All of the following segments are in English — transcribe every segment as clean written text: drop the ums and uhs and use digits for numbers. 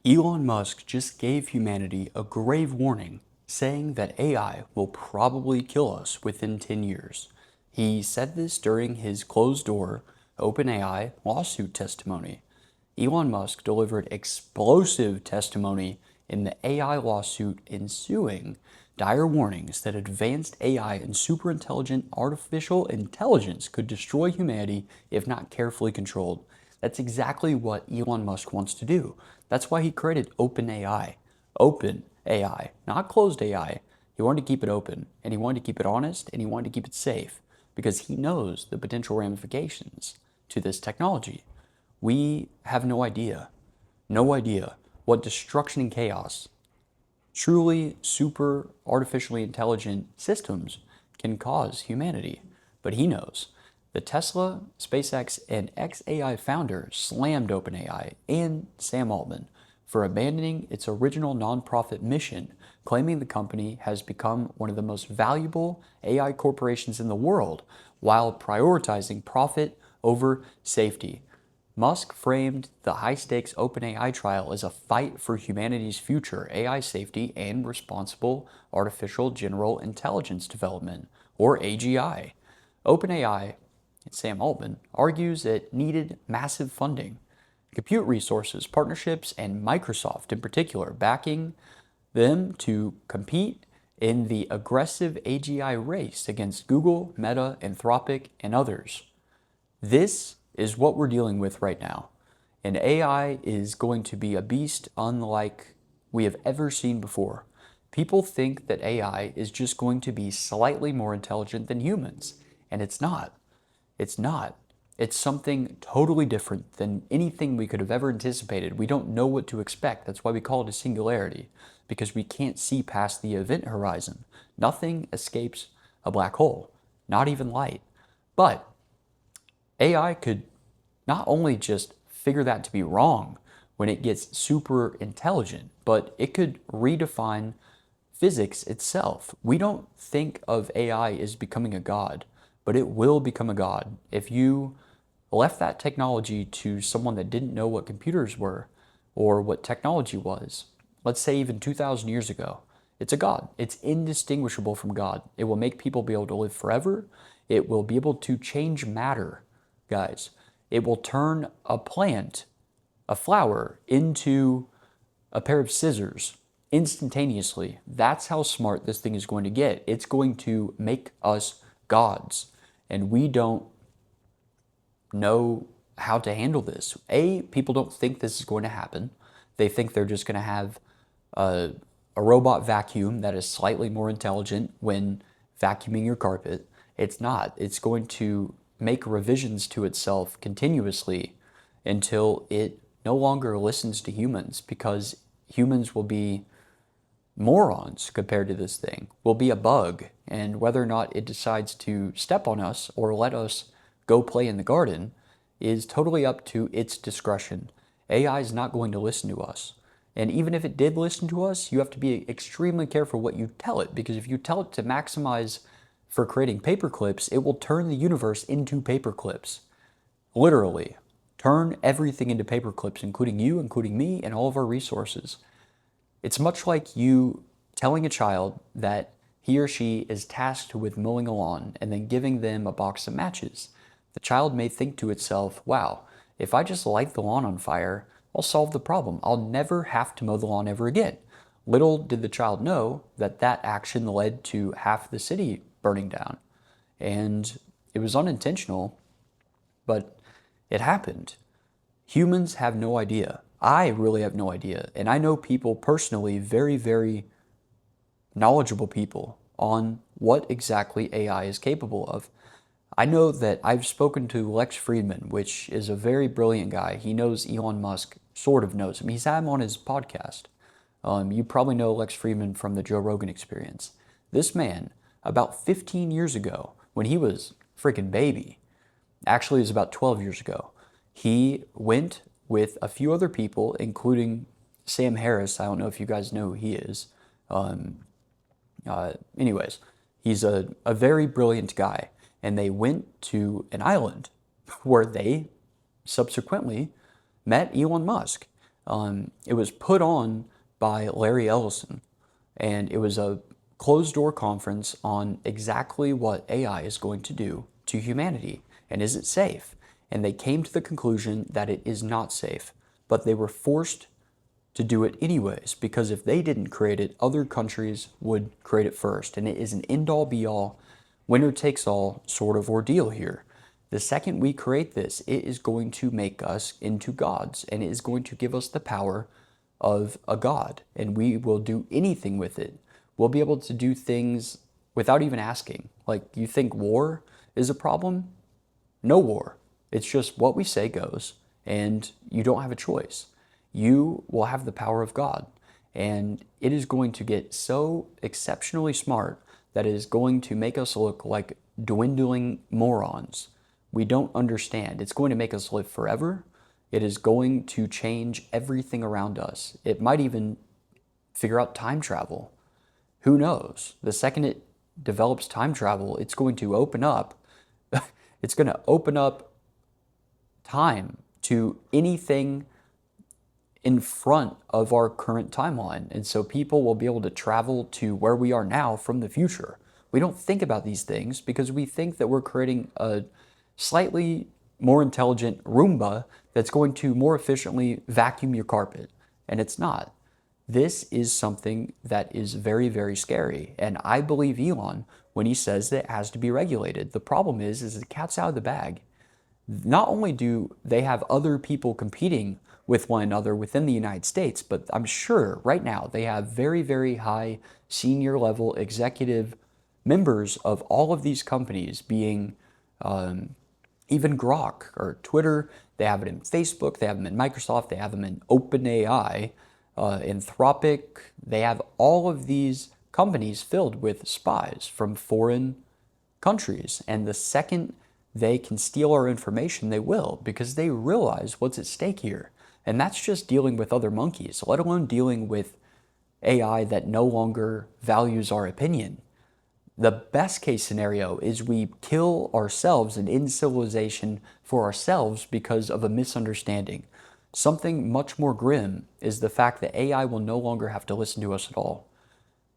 Elon Musk just gave humanity a grave warning, saying that AI will probably kill us within 10 years. He said this during his closed-door OpenAI lawsuit testimony. Elon Musk delivered explosive testimony in the AI lawsuit ensuing, dire warnings that advanced AI and superintelligent artificial intelligence could destroy humanity if not carefully controlled. That's exactly what Elon Musk wants to do. That's why he created OpenAI. Open AI, not closed AI. He wanted to keep it open, and he wanted to keep it honest, and he wanted to keep it safe, because he knows the potential ramifications to this technology. We have no idea what destruction and chaos truly super artificially intelligent systems can cause humanity. But he knows. The Tesla, SpaceX, and xAI founder slammed OpenAI and Sam Altman for abandoning its original nonprofit mission, claiming the company has become one of the most valuable AI corporations in the world while prioritizing profit over safety. Musk framed the high-stakes OpenAI trial as a fight for humanity's future AI safety and responsible artificial general intelligence development, or AGI. OpenAI, Sam Altman, argues it needed massive funding, compute resources, partnerships, and Microsoft in particular backing them to compete in the aggressive AGI race against Google, Meta, Anthropic, and others. This is what we're dealing with right now. And AI is going to be a beast unlike we have ever seen before. People think that AI is just going to be slightly more intelligent than humans, and it's not. It's not. It's something totally different than anything we could have ever anticipated. We don't know what to expect. That's why we call it a singularity, because we can't see past the event horizon. Nothing escapes a black hole, not even light. But AI could not only just figure that to be wrong when it gets super intelligent, but it could redefine physics itself. We don't think of AI as becoming a god, but it will become a god. If you left that technology to someone that didn't know what computers were or what technology was, let's say even 2,000 years ago, it's a god. It's indistinguishable from God. It will make people be able to live forever. It will be able to change matter, guys. It will turn a plant, a flower, into a pair of scissors instantaneously. That's how smart this thing is going to get. It's going to make us gods. And we don't know how to handle this. People don't think this is going to happen. They think they're just going to have a robot vacuum that is slightly more intelligent when vacuuming your carpet. It's not. It's going to make revisions to itself continuously until it no longer listens to humans, because humans will be morons compared to this thing. Will be a bug, and whether or not it decides to step on us or let us go play in the garden is totally up to its discretion. AI is not going to listen to us. And even if it did listen to us, you have to be extremely careful what you tell it, because if you tell it to maximize for creating paper clips, it will turn the universe into paper clips. Literally. Turn everything into paper clips, including you, including me, and all of our resources. It's much like you telling a child that he or she is tasked with mowing a lawn and then giving them a box of matches. The child may think to itself, wow, if I just light the lawn on fire, I'll solve the problem. I'll never have to mow the lawn ever again. Little did the child know that that action led to half the city burning down. And it was unintentional, but it happened. Humans have no idea. I really have no idea. And I know people personally, very, very knowledgeable people, on what exactly AI is capable of. I know that I've spoken to Lex Fridman, which is a very brilliant guy. He knows Elon Musk, sort of knows him. He's had him on his podcast. You probably know Lex Fridman from the Joe Rogan Experience. This man, about 15 years ago, when he was a freaking baby, actually it was about 12 years ago, he went with a few other people, including Sam Harris. I don't know if you guys know who he is. Anyways, he's a very brilliant guy. And they went to an island where they subsequently met Elon Musk. It was put on by Larry Ellison, and it was a closed-door conference on exactly what AI is going to do to humanity, and is it safe? And they came to the conclusion that it is not safe, but they were forced to do it anyways, because if they didn't create it, other countries would create it first. And it is an end-all be-all, winner-takes-all sort of ordeal here. The second we create this, it is going to make us into gods, and it is going to give us the power of a god, and we will do anything with it. We'll be able to do things without even asking. Like, you think war is a problem? No war. It's just what we say goes, and you don't have a choice. You will have the power of God, and it is going to get so exceptionally smart that it is going to make us look like dwindling morons. We don't understand. It's going to make us live forever. It is going to change everything around us. It might even figure out time travel. Who knows? The second it develops time travel, it's going to open up time to anything in front of our current timeline. And so people will be able to travel to where we are now from the future. We don't think about these things because we think that we're creating a slightly more intelligent Roomba that's going to more efficiently vacuum your carpet. And it's not. This is something that is very, very scary. And I believe Elon when he says that it has to be regulated. The problem is the cat's out of the bag. Not only do they have other people competing with one another within the United States, but I'm sure right now they have very, very high senior level executive members of all of these companies being even Grok or Twitter. They have it in Facebook, they have them in Microsoft, they have them in OpenAI, Anthropic. They have all of these companies filled with spies from foreign countries. And the second they can steal our information, they will, because they realize what's at stake here. And that's just dealing with other monkeys, let alone dealing with AI that no longer values our opinion. The best case scenario is we kill ourselves and end civilization for ourselves because of a misunderstanding. Something much more grim is the fact that AI will no longer have to listen to us at all.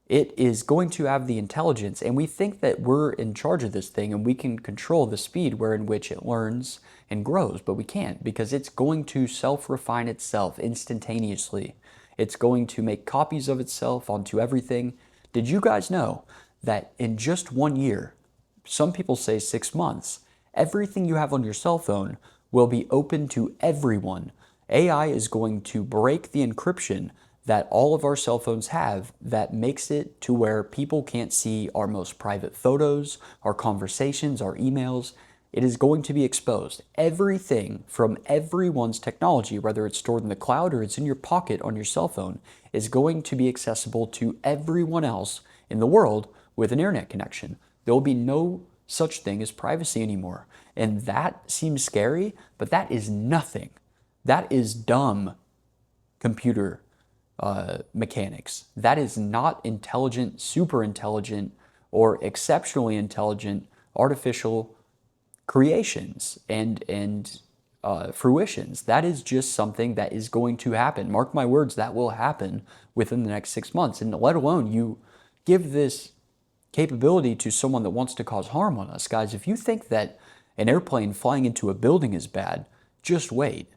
It is going to have the intelligence, and we think that we're in charge of this thing and we can control the speed wherein which it learns and grows, but we can't, because it's going to self-refine itself instantaneously. It's going to make copies of itself onto everything. Did you guys know that in just 1 year, some people say 6 months, everything you have on your cell phone will be open to everyone? AI is going to break the encryption that all of our cell phones have that makes it to where people can't see our most private photos, our conversations, our emails. It is going to be exposed. Everything from everyone's technology, whether it's stored in the cloud or it's in your pocket on your cell phone, is going to be accessible to everyone else in the world with an internet connection. There will be no such thing as privacy anymore. And that seems scary, but that is nothing. That is dumb computer mechanics. That is not intelligent, super intelligent, or exceptionally intelligent artificial creations and fruitions. That is just something that is going to happen. Mark my words, that will happen within the next 6 months. And let alone you give this capability to someone that wants to cause harm on us. Guys, if you think that an airplane flying into a building is bad, just wait.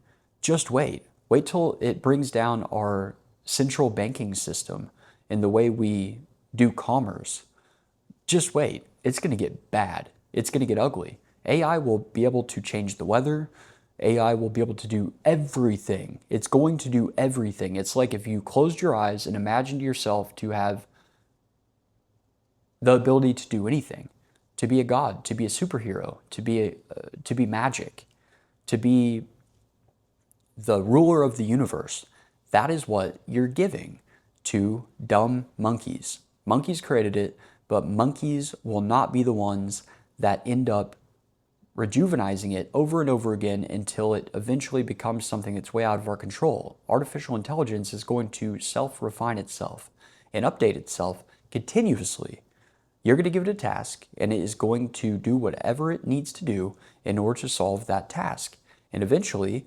Just wait. Wait till it brings down our central banking system and the way we do commerce. Just wait. It's going to get bad. It's going to get ugly. AI will be able to change the weather. AI will be able to do everything. It's going to do everything. It's like if you closed your eyes and imagined yourself to have the ability to do anything, to be a god, to be a superhero, to be magic, to be the ruler of the universe. That is what you're giving to dumb monkeys. Monkeys created it, but monkeys will not be the ones that end up rejuvenizing it over and over again until it eventually becomes something that's way out of our control. Artificial intelligence is going to self-refine itself and update itself continuously. You're going to give it a task, and it is going to do whatever it needs to do in order to solve that task. And eventually,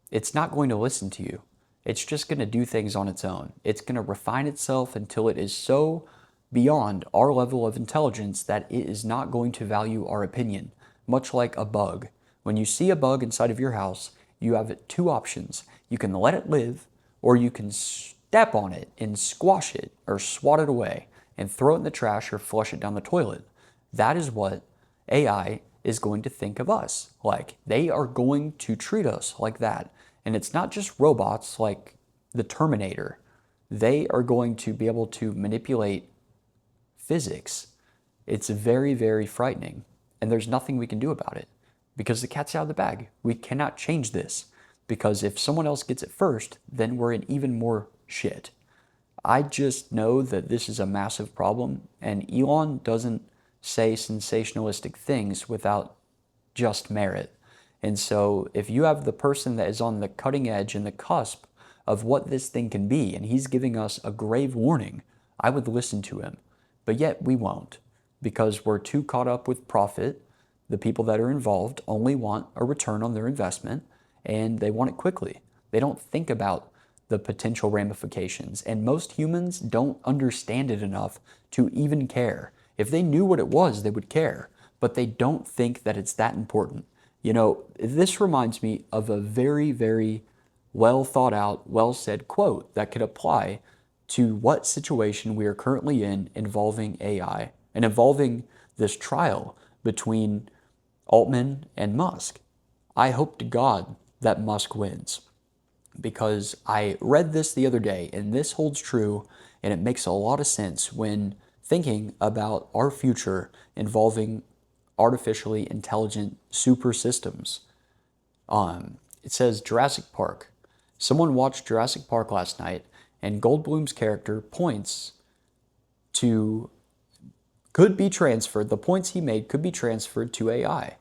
it's not going to listen to you. It's just going to do things on its own. It's going to refine itself until it is so beyond our level of intelligence that it is not going to value our opinion, much like a bug. When you see a bug inside of your house, you have two options. You can let it live, or you can step on it and squash it or swat it away and throw it in the trash or flush it down the toilet. That is what AI is going to think of us like. They are going to treat us like that. And it's not just robots like the Terminator. They are going to be able to manipulate physics. It's very, very frightening. And there's nothing we can do about it because the cat's out of the bag. We cannot change this because if someone else gets it first, then we're in even more shit. I just know that this is a massive problem, and Elon doesn't say sensationalistic things without just merit. And so if you have the person that is on the cutting edge and the cusp of what this thing can be, and he's giving us a grave warning, I would listen to him. But yet we won't, because we're too caught up with profit. The people that are involved only want a return on their investment, and they want it quickly. They don't think about the potential ramifications, and most humans don't understand it enough to even care. If they knew what it was, they would care, but they don't think that it's that important. You know, this reminds me of a very, very well thought out, well said quote that could apply to what situation we are currently in involving AI and involving this trial between Altman and Musk. I hope to God that Musk wins, because I read this the other day, and this holds true, and it makes a lot of sense when thinking about our future involving artificially intelligent super systems. It says Jurassic Park. Someone watched Jurassic Park last night, and Goldblum's character points to, could be transferred, the points he made could be transferred to AI.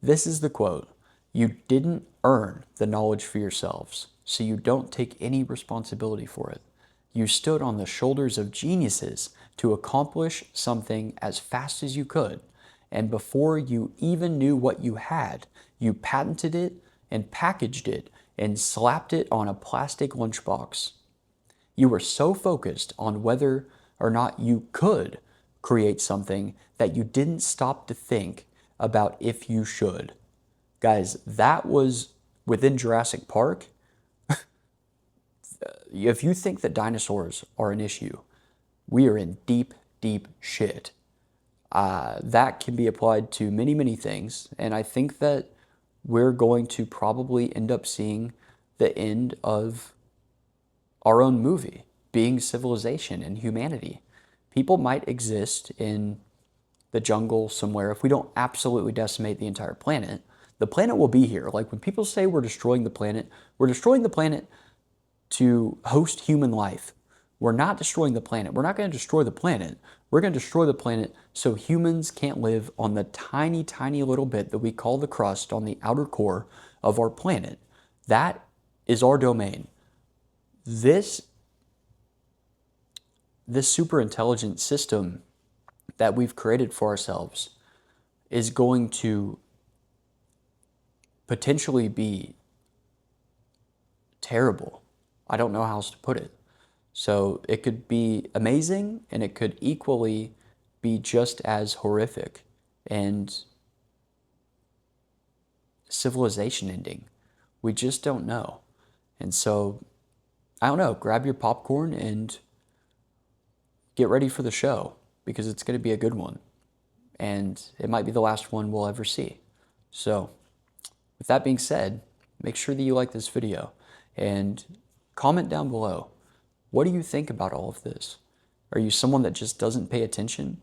This is the quote: "You didn't earn the knowledge for yourselves, so you don't take any responsibility for it. You stood on the shoulders of geniuses to accomplish something as fast as you could, and before you even knew what you had, you patented it and packaged it and slapped it on a plastic lunchbox. You were so focused on whether or not you could create something that you didn't stop to think about if you should." Guys, that was within Jurassic Park. If you think that dinosaurs are an issue, we are in deep, deep shit. That can be applied to many, many things. And I think that we're going to probably end up seeing the end of our own movie, being civilization and humanity. People might exist in the jungle somewhere. If we don't absolutely decimate the entire planet, the planet will be here. Like when people say we're destroying the planet to host human life. We're not destroying the planet. We're not going to destroy the planet. We're going to destroy the planet so humans can't live on the tiny, tiny little bit that we call the crust on the outer core of our planet. That is our domain. This super intelligent system that we've created for ourselves is going to potentially be terrible. I don't know how else to put it. So it could be amazing, and it could equally be just as horrific and civilization ending. We just don't know. And so, I don't know, grab your popcorn and get ready for the show, because it's going to be a good one. And it might be the last one we'll ever see. So, with that being said, make sure that you like this video and comment down below. What do you think about all of this? Are you someone that just doesn't pay attention?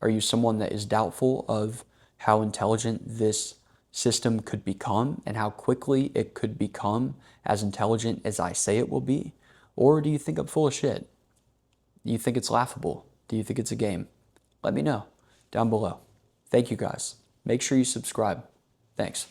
Are you someone that is doubtful of how intelligent this system could become and how quickly it could become as intelligent as I say it will be? Or do you think I'm full of shit? Do you think it's laughable? Do you think it's a game? Let me know down below. Thank you guys. Make sure you subscribe. Thanks.